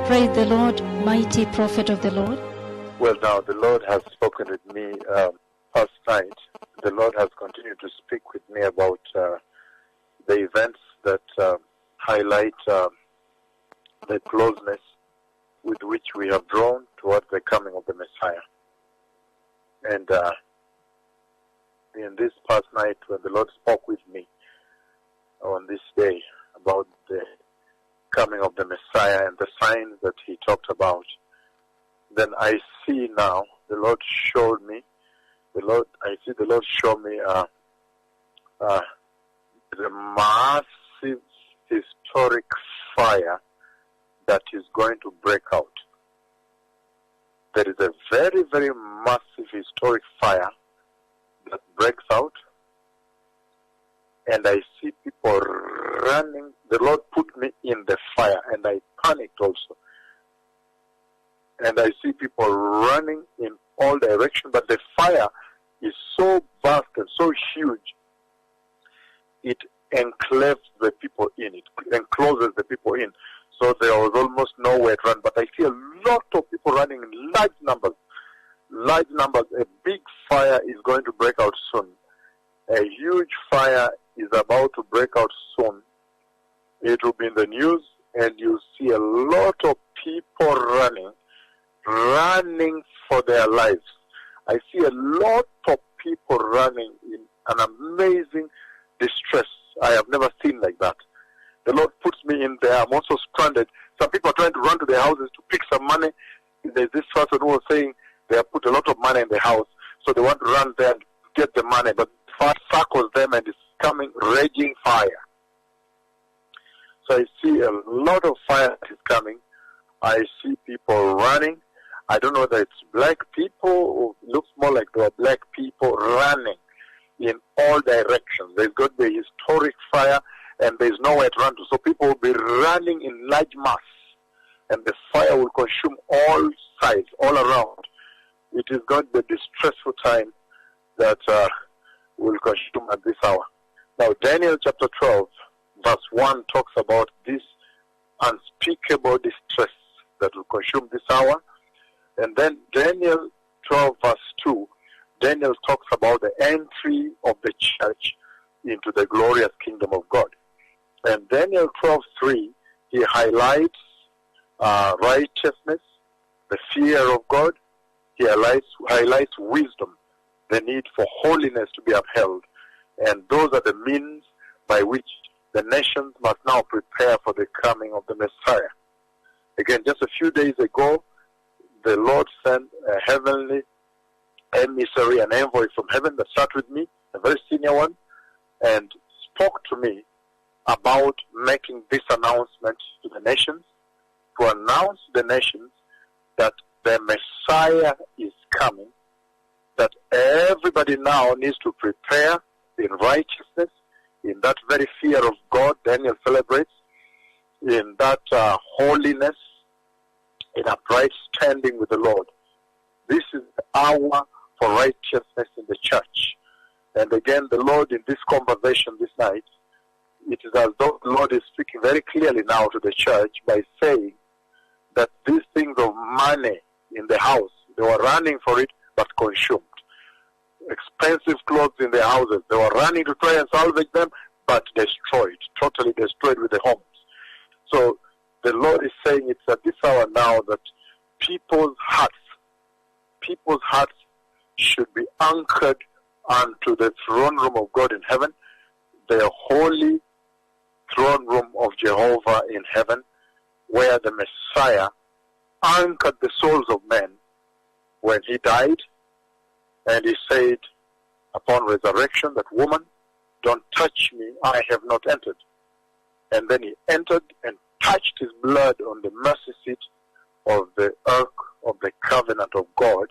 Praise the Lord, mighty prophet of the Lord. Well, now the Lord has spoken with me past night. The Lord has continued to speak with me about the events that highlight the closeness with which we have drawn towards the coming of the Messiah. And in this past night, when the Lord spoke with me on this day about the coming of the Messiah and the signs that he talked about, then I see now, the Lord showed me, the Lord showed me the massive historic fire that is going to break out. There is a very, very massive historic fire that breaks out, and I see people running. The Lord put me in the fire, and I panicked also. And I see people running in all directions, but the fire is so vast and so huge, it enclaves the people in, it encloses the people in. So there was almost nowhere to run, but I see a lot of people running in large numbers. Large numbers. A big fire is going to break out soon. A huge fire is about to break out soon. It will be in the news, and you'll see a lot of people running for their lives. I see a lot of people running in an amazing distress. I have never seen like that. The Lord puts me in there. I'm also stranded. Some people are trying to run to their houses to pick some money. There's this person who was saying they have put a lot of money in the house, so they want to run there and get the money, but fire circles them and it's coming raging fire. So I see a lot of fire that is coming. I see people running. I don't know whether it's black people or it looks more like there are black people running in all directions. There's got the historic fire and there's nowhere to run to. So people will be running in large mass and the fire will consume all sides, all around. It is going to be a distressful time that will consume at this hour. Now, Daniel chapter 12, verse 1 talks about this unspeakable distress that will consume this hour. And then Daniel 12, verse 2, Daniel talks about the entry of the church into the glorious kingdom of God. And Daniel 12:3, he highlights righteousness, the fear of God. He highlights wisdom, the need for holiness to be upheld. And those are the means by which the nations must now prepare for the coming of the Messiah. Again, just a few days ago, the Lord sent a heavenly emissary, an envoy from heaven that sat with me, a very senior one, and spoke to me about making this announcement to the nations, to announce to the nations that the Messiah is coming, that everybody now needs to prepare in righteousness, in that very fear of God Daniel celebrates, in that holiness, in upright standing with the Lord. This is the hour for righteousness in the church. And again, the Lord in this conversation this night, it is as though the Lord is speaking very clearly now to the church by saying that these things of money in the house, they were running for it but consumed. Expensive clothes in their houses, they were running to try and salvage them but destroyed, totally destroyed with the homes. So the Lord is saying it's at this hour now that people's hearts should be anchored unto the throne room of God in heaven, the holy throne room of Jehovah in heaven, where the Messiah anchored the souls of men when he died, and he said upon resurrection that, woman, don't touch me, I have not entered. And then he entered and touched his blood on the mercy seat of the ark of the covenant of God,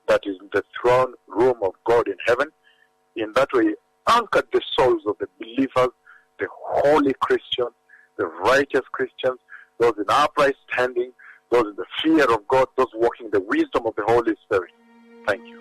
that is the throne room of God in heaven. In that way, he anchored the souls of the believers, the holy Christians, the righteous Christians, those in upright standing, those in the fear of God, those walking in the wisdom of the Holy Spirit. Thank you.